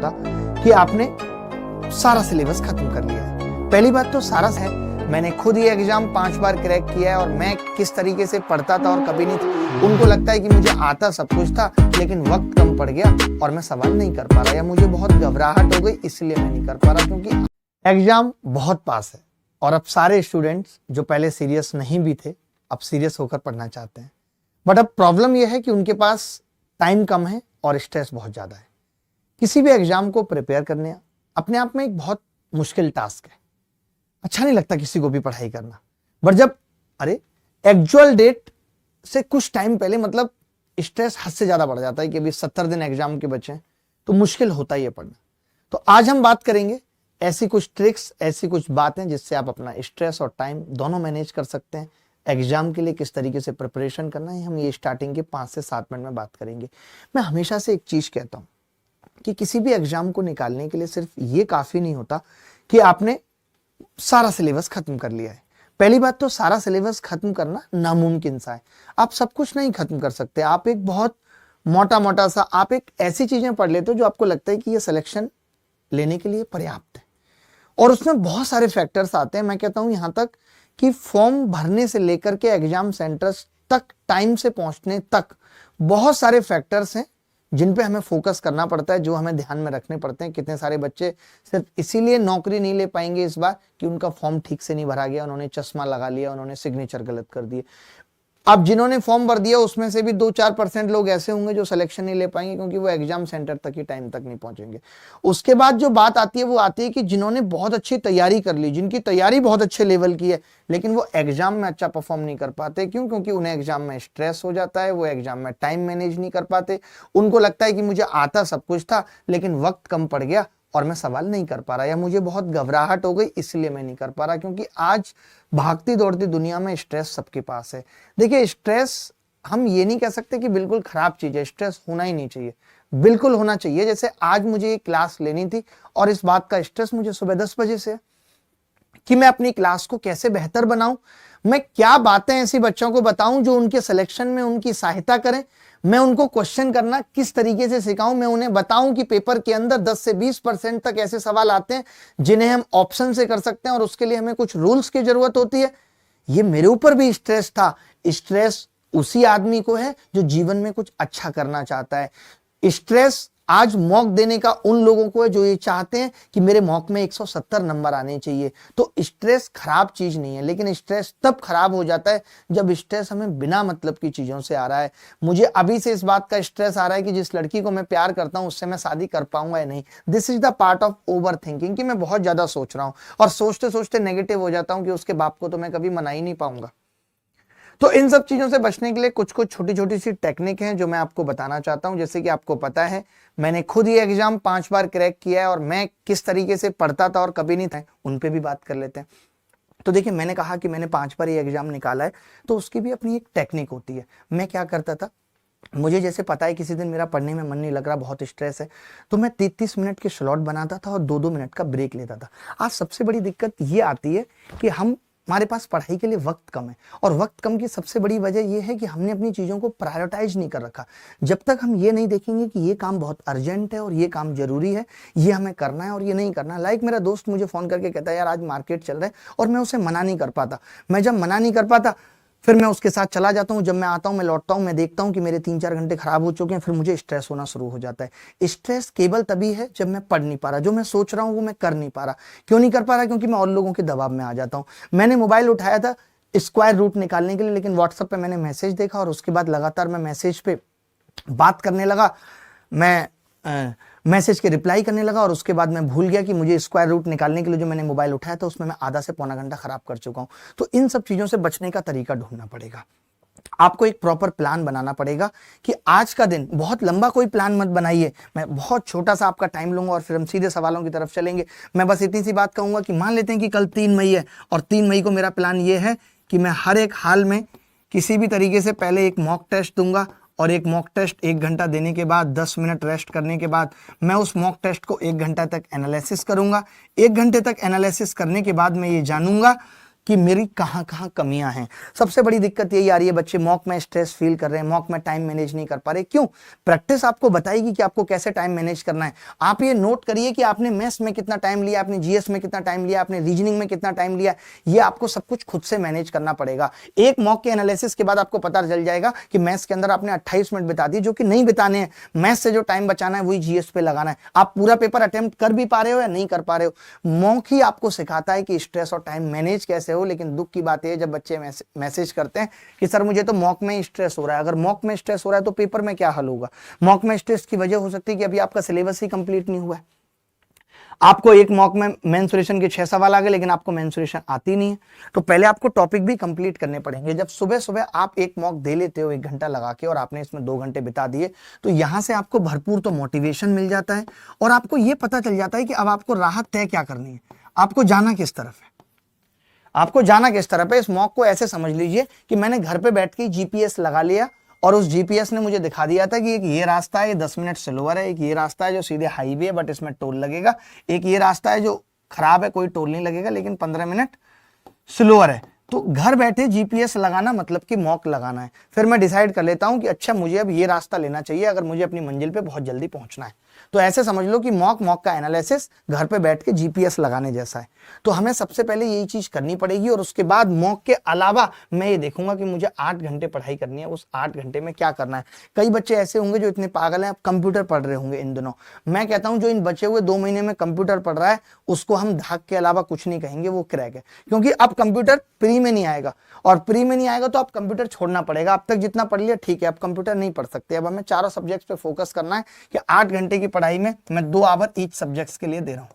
होता कि आपने सारा सिलेबस खत्म कर लिया है। पहली बात तो सारा है, मैंने खुद ये एग्जाम 5 बार क्रैक किया है और मैं किस तरीके से पढ़ता था और कभी नहीं था। उनको लगता है कि मुझे आता सब कुछ था लेकिन वक्त कम पड़ गया और मैं सवाल नहीं कर पा रहा, या मुझे बहुत घबराहट हो गई इसलिए मैं नहीं कर पा रहा, क्योंकि एग्जाम बहुत पास है। और अब सारे स्टूडेंट्स जो पहले सीरियस नहीं भी थे अब सीरियस होकर पढ़ना चाहते हैं। बट अब प्रॉब्लम यह है कि उनके पास टाइम कम है और स्ट्रेस बहुत ज्यादा है। किसी भी एग्जाम को प्रिपेयर करने अपने आप में एक बहुत मुश्किल टास्क है। अच्छा नहीं लगता किसी को भी पढ़ाई करना, बट जब एक्चुअल डेट से कुछ टाइम पहले मतलब स्ट्रेस हद से ज्यादा बढ़ जाता है कि अभी 70 दिन एग्जाम के बचे हैं, तो मुश्किल होता ही है पढ़ना। तो आज हम बात करेंगे ऐसी कुछ ट्रिक्स, ऐसी कुछ बातें जिससे आप अपना स्ट्रेस और टाइम दोनों मैनेज कर सकते हैं। एग्जाम के लिए किस तरीके से प्रिपरेशन करना है हम ये स्टार्टिंग के 5 से 7 मिनट में बात करेंगे। मैं हमेशा से एक चीज कहता हूं कि किसी भी एग्जाम को निकालने के लिए सिर्फ ये काफी नहीं होता कि आपने सारा सिलेबस खत्म कर लिया है। पहली बात तो सारा सिलेबस खत्म करना नामुमकिन सा है। आप सब कुछ नहीं खत्म कर सकते। आप एक बहुत मोटा मोटा सा आप एक ऐसी चीजें पढ़ लेते हो जो आपको लगता है कि ये सिलेक्शन लेने के लिए पर्याप्त है, और उसमें बहुत सारे फैक्टर्स आते हैं। मैं कहता हूं यहां तक कि फॉर्म भरने से लेकर के एग्जाम सेंटर्स तक, टाइम से पहुंचने तक बहुत सारे फैक्टर्स हैं जिन पे हमें फोकस करना पड़ता है, जो हमें ध्यान में रखने पड़ते हैं। कितने सारे बच्चे सिर्फ इसीलिए नौकरी नहीं ले पाएंगे इस बार कि उनका फॉर्म ठीक से नहीं भरा गया, उन्होंने चश्मा लगा लिया, उन्होंने सिग्नेचर गलत कर दिए। अब जिन्होंने फॉर्म भर दिया उसमें से भी 2-4% लोग ऐसे होंगे जो सिलेक्शन नहीं ले पाएंगे क्योंकि वो एग्जाम सेंटर तक ही टाइम तक नहीं पहुंचेंगे। उसके बाद जो बात आती है वो आती है कि जिन्होंने बहुत अच्छी तैयारी कर ली, जिनकी तैयारी बहुत अच्छे लेवल की है, लेकिन वो एग्जाम में अच्छा परफॉर्म नहीं कर पाते। क्यों? क्योंकि उन्हें एग्जाम में स्ट्रेस हो जाता है, वो एग्जाम में टाइम मैनेज नहीं कर पाते। उनको लगता है कि मुझे आता सब कुछ था लेकिन वक्त कम पड़ गया और मैं सवाल नहीं कर पा रहा, या मुझे बहुत घबराहट हो गई इसलिए मैं नहीं कर पा रहा। क्योंकि आज भागती दौड़ती दुनिया में स्ट्रेस सबके पास है। देखिए, स्ट्रेस हम ये नहीं कह सकते कि बिल्कुल खराब चीज है, स्ट्रेस होना ही नहीं चाहिए, बिल्कुल होना चाहिए। जैसे आज मुझे एक क्लास लेनी थी और इस बात का स्ट्रेस मुझे सुबह 10 बजे से कि मैं अपनी क्लास को कैसे बेहतर बनाऊं, मैं क्या बातें ऐसी बच्चों को बताऊं जो उनके सिलेक्शन में उनकी सहायता करें, मैं उनको क्वेश्चन करना किस तरीके से सिखाऊं, मैं उन्हें बताऊं कि पेपर के अंदर 10 से 20% तक ऐसे सवाल आते हैं जिन्हें हम ऑप्शन से कर सकते हैं और उसके लिए हमें कुछ रूल्स की जरूरत होती है। ये मेरे ऊपर भी स्ट्रेस था। स्ट्रेस उसी आदमी को है जो जीवन में कुछ अच्छा करना चाहता है। स्ट्रेस आज मॉक देने का उन लोगों को है जो ये चाहते हैं कि मेरे मॉक में 170 नंबर आने चाहिए। तो स्ट्रेस खराब चीज नहीं है, लेकिन स्ट्रेस तब खराब हो जाता है जब स्ट्रेस हमें बिना मतलब की चीजों से आ रहा है। मुझे अभी से इस बात का स्ट्रेस आ रहा है कि जिस लड़की को मैं प्यार करता हूं उससे मैं शादी कर पाऊंगा या नहीं। This is the part of over thinking, कि मैं बहुत ज्यादा सोच रहा हूं और सोचते सोचते नेगेटिव हो जाता हूं कि उसके बाप को तो मैं कभी मना ही नहीं पाऊंगा। तो इन सब चीजों से बचने के लिए कुछ कुछ छोटी छोटी सी टेक्निक हैं जो मैं आपको बताना चाहता हूं। जैसे कि आपको पता है मैंने खुद ये एग्जाम 5 बार क्रैक किया है और मैं किस तरीके से पढ़ता था और कभी नहीं था, उन पे भी बात कर लेते हैं। तो देखिए, मैंने कहा कि मैंने 5 बार ये एग्जाम निकाला है, तो उसकी भी अपनी एक टेक्निक होती है। मैं क्या करता था, मुझे जैसे पता है किसी दिन मेरा पढ़ने में मन नहीं लग रहा, बहुत स्ट्रेस है, तो मैं 30-30 मिनट के स्लॉट बनाता था और 2-2 मिनट का ब्रेक लेता था। आज सबसे बड़ी दिक्कत ये आती है कि हमारे पास पढ़ाई के लिए वक्त कम है, और वक्त कम की सबसे बड़ी वजह यह है कि हमने अपनी चीजों को प्रायोरिटाइज नहीं कर रखा। जब तक हम ये नहीं देखेंगे कि ये काम बहुत अर्जेंट है और ये काम जरूरी है, ये हमें करना है और ये नहीं करना। लाइक मेरा दोस्त मुझे फोन करके कहता है यार आज मार्केट चल रहा है, और मैं उसे मना नहीं कर पाता। मैं जब मना नहीं कर पाता फिर मैं उसके साथ चला जाता हूं। जब मैं आता हूं, मैं लौटता हूं, मैं देखता हूं कि मेरे 3-4 घंटे खराब हो चुके हैं, फिर मुझे स्ट्रेस होना शुरू हो जाता है। स्ट्रेस केवल तभी है जब मैं पढ़ नहीं पा रहा, जो मैं सोच रहा हूं वो मैं कर नहीं पा रहा। क्यों नहीं कर पा रहा? क्योंकि मैं और लोगों के दबाव में आ जाता हूं। मैंने मोबाइल उठाया था स्क्वायर रूट निकालने के लिए, लेकिन व्हाट्सएप पे मैंने मैसेज देखा और उसके बाद लगातार मैं मैसेज पे बात करने लगा, मैं मैसेज के रिप्लाई करने लगा, और उसके बाद मैं भूल गया कि मुझे स्क्वायर रूट निकालने के लिए जो मैंने मोबाइल उठाया था उसमें मैं आधा से पौना घंटा खराब कर चुका हूं। तो इन सब चीजों से बचने का तरीका ढूंढना पड़ेगा। आपको एक प्रॉपर प्लान बनाना पड़ेगा कि आज का दिन, बहुत लंबा कोई प्लान मत बनाइए, मैं बहुत छोटा सा आपका टाइम लूंगा और फिर हम सीधे सवालों की तरफ चलेंगे। मैं बस इतनी सी बात कहूंगा कि मान लेते हैं कि कल 3 मई है और 3 मई को मेरा प्लान ये है कि मैं हर एक हाल में किसी भी तरीके से पहले एक मॉक टेस्ट दूंगा, और एक मॉक टेस्ट 1 घंटा देने के बाद 10 मिनट रेस्ट करने के बाद मैं उस मॉक टेस्ट को 1 घंटा तक एनालिसिस करूंगा। 1 घंटे तक एनालिसिस करने के बाद मैं ये जानूंगा कि मेरी कहाँ कहाँ कमियां हैं। सबसे बड़ी दिक्कत यही आ रही है, बच्चे मॉक में स्ट्रेस फील कर रहे हैं, मॉक में टाइम मैनेज नहीं कर पा रहे। क्यों? प्रैक्टिस आपको बताएगी कि आपको कैसे टाइम मैनेज करना है। आप ये नोट करिए कि आपने मैथ्स में कितना टाइम लिया, आपने जीएस में कितना टाइम लिया, आपने रीजनिंग में कितना टाइम लिया। ये आपको सब कुछ खुद से मैनेज करना पड़ेगा। एक मॉक के एनालिसिस के बाद आपको पता चल जाएगा कि मैथ्स के अंदर आपने 28 मिनट बिता दिए, जो कि नहीं बिताने हैं। मैथ्स से जो टाइम बचाना है वही जीएस पे लगाना है। आप पूरा पेपर अटेम्प्ट कर भी पा रहे हो या नहीं कर पा रहे हो। मॉक ही आपको सिखाता है कि स्ट्रेस और टाइम मैनेज कैसे हो। लेकिन दुख की बात है, जब बच्चे मैसेज करते हैं कि सर मुझे तो मॉक में स्ट्रेस हो रहा है। अगर मॉक में स्ट्रेस हो रहा है तो पेपर में क्या हल होगा? मॉक में स्ट्रेस की वजह हो सकती है कि अभी आपका सिलेबस ही कंप्लीट नहीं हुआ है। आपको एक मॉक में मेंसुरेशन के 6 सवाल आ गए, लेकिन आपको मेंसुरेशन आती नहीं है। तो पहले आपको टॉपिक भी कंप्लीट करने पड़ेंगे। जब सुबह सुबह आप एक मॉक दे लेते हो 1 घंटा लगा के, और आपने इसमें 2 घंटे बिता दिए, तो यहां से आपको भरपूर तो मोटिवेशन मिल जाता है, और आपको यह पता चल जाता है कि अब आपको राहत तय क्या करनी है, आपको जाना किस तरफ है। आपको जाना किस तरफ है। इस मॉक को ऐसे समझ लीजिए कि मैंने घर पे बैठ के जीपीएस लगा लिया, और उस जीपीएस ने मुझे दिखा दिया था कि एक ये रास्ता है, ये 10 मिनट स्लोअर है, एक ये रास्ता है जो सीधे हाईवे है बट इसमें टोल लगेगा, एक ये रास्ता है जो खराब है कोई टोल नहीं लगेगा लेकिन 15 मिनट स्लोअर है। तो घर बैठे जीपीएस लगाना मतलब कि मॉक लगाना है। फिर मैं डिसाइड कर लेता हूं कि अच्छा मुझे अब ये रास्ता लेना चाहिए अगर मुझे अपनी मंजिल पे बहुत जल्दी पहुंचना है। तो ऐसे समझ लो कि मॉक का एनालिसिस घर पे बैठ के जीपीएस लगाने जैसा है। तो हमें सबसे पहले यही चीज करनी पड़ेगी, और उसके बाद मॉक के अलावा मैं ये देखूंगा कि मुझे 8 घंटे पढ़ाई करनी है, उस 8 घंटे में क्या करना है। कई बच्चे ऐसे होंगे जो इतने पागल हैं, अब कंप्यूटर पढ़ रहे होंगे इन दिनों। मैं कहता हूं जो इन बचे हुए 2 महीने में कंप्यूटर पढ़ रहा है उसको हम धाक के अलावा कुछ नहीं कहेंगे, वो क्रैक है। क्योंकि अब कंप्यूटर फ्री में नहीं आएगा, और फ्री में नहीं आएगा तो अब कंप्यूटर छोड़ना पड़ेगा। अब तक जितना पढ़ लिया ठीक है, अब कंप्यूटर नहीं पढ़ सकते। अब हमें चारों सब्जेक्ट्स पे फोकस करना है कि 8 घंटे की पढ़ाई में मैं 2 आवर ईच सब्जेक्ट्स के लिए दे रहा हूं।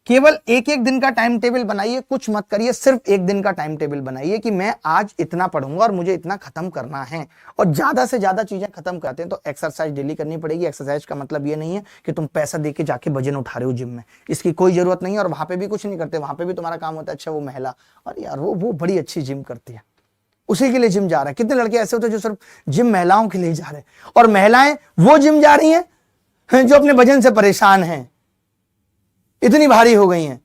केवल एक दिन का टाइम टेबल बनाइए, कुछ मत करिए, सिर्फ 1 दिन का टाइम टेबल बनाइए कि मैं आज इतना पढ़ूंगा और मुझे इतना खत्म करना है। और ज्यादा से ज्यादा चीजें खत्म करते हैं तो एक्सरसाइज डेली करनी पड़ेगी। एक्सरसाइज का मतलब ये नहीं है कि तुम पैसा देके जाके वजन उठा रहे हो जिम में, इसकी कोई जरूरत नहीं है। और वहां पे भी कुछ नहीं करते, वहां पे भी तुम्हारा काम होता है अच्छा वो महिला, और यार वो बड़ी अच्छी जिम करती है, उसी के लिए जिम जा रहा है। कितने लड़के ऐसे होते हैं जो सिर्फ जिम महिलाओं के लिए जा रहे हैं, और महिलाएं वो जिम जा रही हैं जो अपने वजन से परेशान हैं, इतनी भारी हो गई हैं।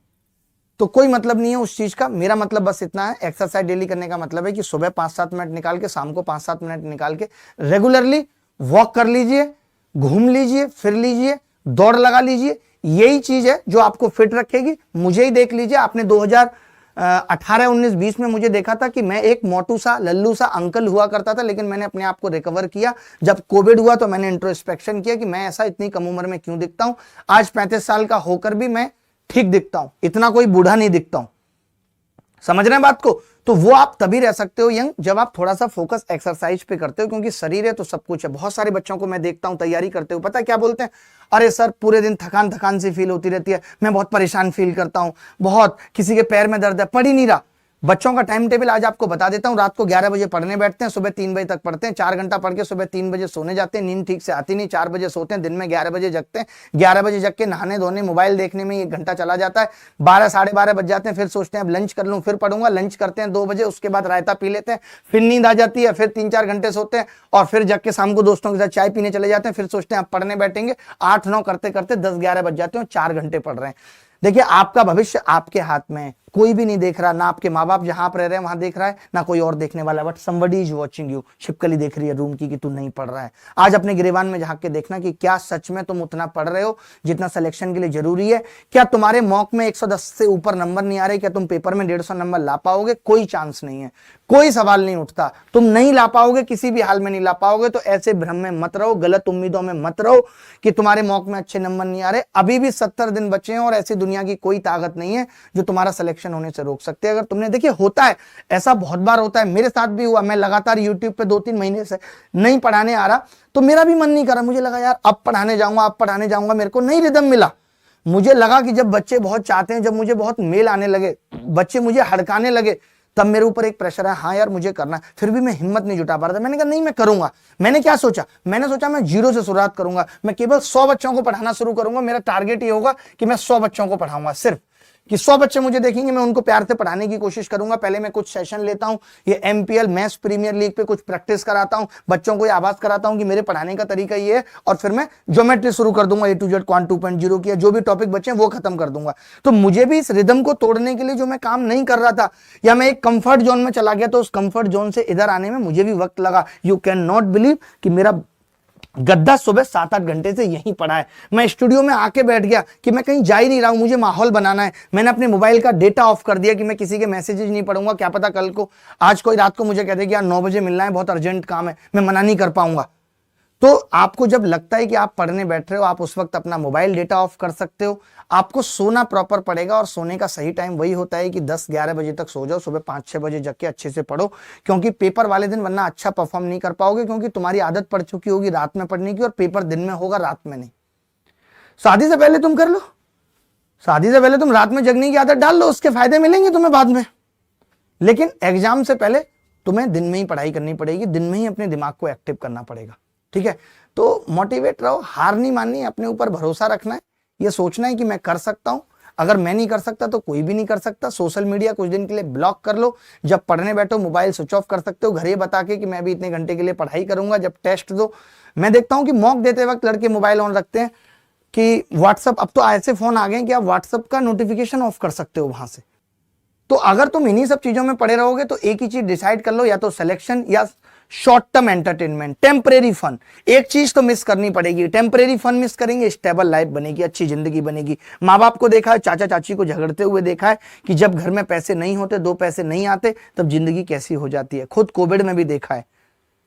तो कोई मतलब नहीं है उस चीज का। मेरा मतलब बस इतना है, एक्सरसाइज डेली करने का मतलब है कि सुबह 5-7 मिनट निकाल के, शाम को 5-7 मिनट निकाल के रेगुलरली वॉक कर लीजिए, घूम लीजिए, फिर लीजिए, दौड़ लगा लीजिए। यही चीज है जो आपको फिट रखेगी। मुझे ही देख लीजिए, आपने 2018, 19, 20 में मुझे देखा था कि मैं एक मोटू सा लल्लू सा अंकल हुआ करता था, लेकिन मैंने अपने आप को रिकवर किया। जब कोविड हुआ तो मैंने इंट्रोस्पेक्शन किया कि मैं ऐसा इतनी कम उम्र में क्यों दिखता हूं। आज 35 साल का होकर भी मैं ठीक दिखता हूं, इतना कोई बूढ़ा नहीं दिखता हूं। समझ रहे हैं बात को? तो वो आप तभी रह सकते हो यंग जब आप थोड़ा सा फोकस एक्सरसाइज पे करते हो, क्योंकि शरीर है तो सब कुछ है। बहुत सारे बच्चों को मैं देखता हूं तैयारी करते हो, पता है क्या बोलते हैं? अरे सर पूरे दिन थकान थकान सी फील होती रहती है, मैं बहुत परेशान फील करता हूं, बहुत किसी के पैर में दर्द है, पढ़ ही नहीं रहा। बच्चों का टाइम टेबल आज आपको बता देता हूं। रात को 11 बजे पढ़ने बैठते हैं, सुबह 3 बजे तक पढ़ते हैं, 4 घंटा पढ़ के सुबह 3 बजे सोने जाते हैं, नींद ठीक से आती नहीं, 4 बजे सोते हैं, दिन में 11 बजे जगते हैं, 11 बजे जग के नहाने धोने मोबाइल देखने में 1 घंटा चला जाता है, 12 साढ़े 12 बज जाते हैं, फिर सोचते हैं अब लंच कर लूं फिर पढ़ूंगा, लंच करते हैं 2 बजे, उसके बाद रायता पी लेते हैं, फिर नींद आ जाती है, फिर 3-4 घंटे सोते हैं, और फिर जग के शाम को दोस्तों के साथ चाय पीने चले जाते हैं, फिर सोचते हैं अब पढ़ने बैठेंगे, 8-9 करते करते 10-11 बज जाते हैं, 4 घंटे पढ़ रहे हैं। देखिए आपका भविष्य आपके हाथ में है, कोई भी नहीं देख रहा, ना आपके माँ बाप जहां आप रह रहे हैं वहां देख रहा है, ना कोई और देखने वाला है, but somebody is watching you. छिपकली देख रही है रूम की कि तू नहीं पढ़ रहा है। आज अपने गिरेबान में झांक के देखना कि क्या सच में तुम उतना पढ़ रहे हो जितना सिलेक्शन के लिए जरूरी है। क्या तुम्हारे मॉक में 110 से ऊपर नंबर नहीं आ रहे? क्या तुम पेपर में 150 नंबर ला पाओगे? कोई चांस नहीं है, कोई सवाल नहीं उठता। तुम नहीं ला पाओगे, किसी भी हाल में नहीं ला पाओगे। तो ऐसे भ्रम में मत रहो, गलत उम्मीदों में मत रहो कि तुम्हारे मॉक में अच्छे नंबर नहीं आ रहे। अभी भी 70 दिन बचे हैं, और ऐसी दुनिया की कोई ताकत नहीं है जो तुम्हारा सिलेक्शन होने से रोक सकते। अगर तुमने, देखिए होता है ऐसा, बहुत बार होता है, मेरे साथ भी हुआ। मैं लगातार YouTube पे 2-3 महीने से नहीं पढ़ाने आ रहा, तो मेरा भी मन नहीं कर रहा। मुझे लगा यार अब पढ़ाने जाऊंगा, अब पढ़ाने जाऊंगा, मेरे को नहीं रिदम मिला। मुझे लगा कि जब बच्चे बहुत चाहते हैं, जब मुझे बहुत मेल आने लगे, बच्चे मुझे हड़काने लगे, तब मेरे ऊपर एक प्रेशर है, हाँ यार मुझे करना है। फिर भी मैं हिम्मत नहीं जुटा पा रहा था। मैंने कहा नहीं मैं करूंगा। मैंने क्या सोचा? मैंने सोचा मैं 0 से शुरुआत करूंगा, मैं केवल 100 बच्चों को पढ़ाना शुरू करूंगा। मेरा टारगेट ये होगा कि मैं 100 बच्चों को पढ़ाऊंगा सिर्फ। कि 100 बच्चे मुझे देखेंगे, मैं उनको प्यार से पढ़ाने की कोशिश करूंगा। पहले मैं कुछ सेशन लेता हूं, ये एमपीएल मैथ्स प्रीमियर लीग पे कुछ प्रैक्टिस कराता हूं, बच्चों को ये आभास कराता हूं कि मेरे पढ़ाने का तरीका ये है, और फिर मैं ज्योमेट्री शुरू कर दूंगा, A to Z क्वांट 2.0 की, जो भी टॉपिक बचे हैं वो खत्म कर दूंगा। तो मुझे भी इस रिदम को तोड़ने के लिए जो मैं काम नहीं कर रहा था, या मैं एक कंफर्ट जोन में चला गया, तो उस कंफर्ट जोन से इधर आने में मुझे भी वक्त लगा। यू कैन नॉट बिलीव कि मेरा गद्दा सुबह 7-8 घंटे से यहीं पड़ा है। मैं स्टूडियो में आके बैठ गया कि मैं कहीं जा ही नहीं रहा हूं, मुझे माहौल बनाना है। मैंने अपने मोबाइल का डेटा ऑफ कर दिया कि मैं किसी के मैसेजेस नहीं पढ़ूंगा, क्या पता कल को आज कोई रात को मुझे कह दे कि यार 9 बजे मिलना है, बहुत अर्जेंट काम है, मैं मना नहीं कर पाऊंगा। तो आपको जब लगता है कि आप पढ़ने बैठ रहे हो, आप उस वक्त अपना मोबाइल डेटा ऑफ कर सकते हो। आपको सोना प्रॉपर पड़ेगा, और सोने का सही टाइम वही होता है कि 10-11 बजे तक सो जाओ, सुबह 5-6 बजे जग के अच्छे से पढ़ो, क्योंकि पेपर वाले दिन वरना अच्छा परफॉर्म नहीं कर पाओगे, क्योंकि तुम्हारी आदत पड़ चुकी होगी रात में पढ़ने की, और पेपर दिन में होगा, रात में नहीं। शादी से पहले तुम कर लो, शादी से पहले तुम रात में जगने की आदत डाल लो, उसके फायदे मिलेंगे तुम्हें बाद में। लेकिन एग्जाम से पहले तुम्हें दिन में ही पढ़ाई करनी पड़ेगी, दिन में ही अपने दिमाग को एक्टिव करना पड़ेगा, ठीक है। तो मोटिवेट रहो, हार नहीं माननी, अपने ऊपर भरोसा रखना है, ये सोचना है कि मैं कर सकता हूं। अगर मैं नहीं कर सकता तो कोई भी नहीं कर सकता। सोशल मीडिया कुछ दिन के लिए ब्लॉक कर लो, जब पढ़ने बैठो मोबाइल स्विच ऑफ कर सकते हो, घर ये बता के कि मैं भी इतने घंटे के लिए पढ़ाई करूंगा। जब टेस्ट दो, मैं देखता हूं कि मॉक देते वक्त लड़के मोबाइल ऑन रखते हैं कि व्हाट्सअप, अब तो ऐसे फोन आ गए कि आप व्हाट्सअप का नोटिफिकेशन ऑफ कर सकते हो वहां से। तो अगर तुम इन्हीं सब चीजों में पड़े रहोगे तो एक ही चीज डिसाइड कर लो, या तो सिलेक्शन या short term entertainment, temporary fun. एक चीज तो मिस करनी पड़ेगी, टेम्परेरी फन मिस करेंगे, स्टेबल लाइफ बनेगी, अच्छी जिंदगी बनेगी। माँ बाप को देखा है, चाचा चाची को झगड़ते हुए देखा है कि जब घर में पैसे नहीं होते, 2 पैसे नहीं आते, तब जिंदगी कैसी हो जाती है। खुद कोविड में भी देखा है।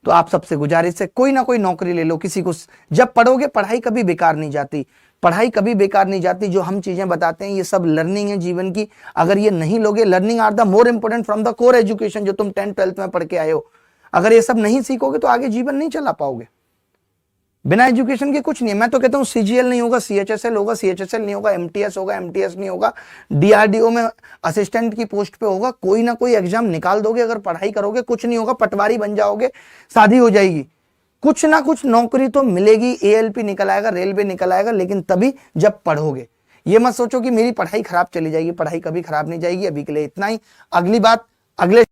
तो आप सबसे गुजारिश है, कोई ना कोई नौकरी ले लो, किसी को। जब पढ़ोगे, पढ़ाई कभी बेकार नहीं जाती, पढ़ाई कभी बेकार नहीं जाती। जो हम चीजें बताते हैं ये सब लर्निंग है जीवन की। अगर ये नहीं लोगे, learning are the more important from the core education, जो तुम 10th-12th में पढ़ के आए हो। अगर ये सब नहीं सीखोगे तो आगे जीवन नहीं चला पाओगे। बिना एजुकेशन के कुछ नहीं है। मैं तो कहता हूं सीजीएल नहीं होगा, सीएचएसएल होगा, सीएचएसएल नहीं होगा, एमटीएस होगा, एमटीएस नहीं होगा, डीआरडीओ में असिस्टेंट की पोस्ट पे होगा, कोई ना कोई एग्जाम निकाल दोगे। अगर पढ़ाई करोगे कुछ नहीं होगा, पटवारी बन जाओगे, शादी हो जाएगी, कुछ ना कुछ नौकरी तो मिलेगी। एएलपी निकल आएगा, रेलवे निकल आएगा, लेकिन तभी जब पढ़ोगे। ये मत सोचो कि मेरी पढ़ाई खराब चली जाएगी, पढ़ाई कभी खराब नहीं जाएगी। अभी के लिए इतना ही, अगली बात अगले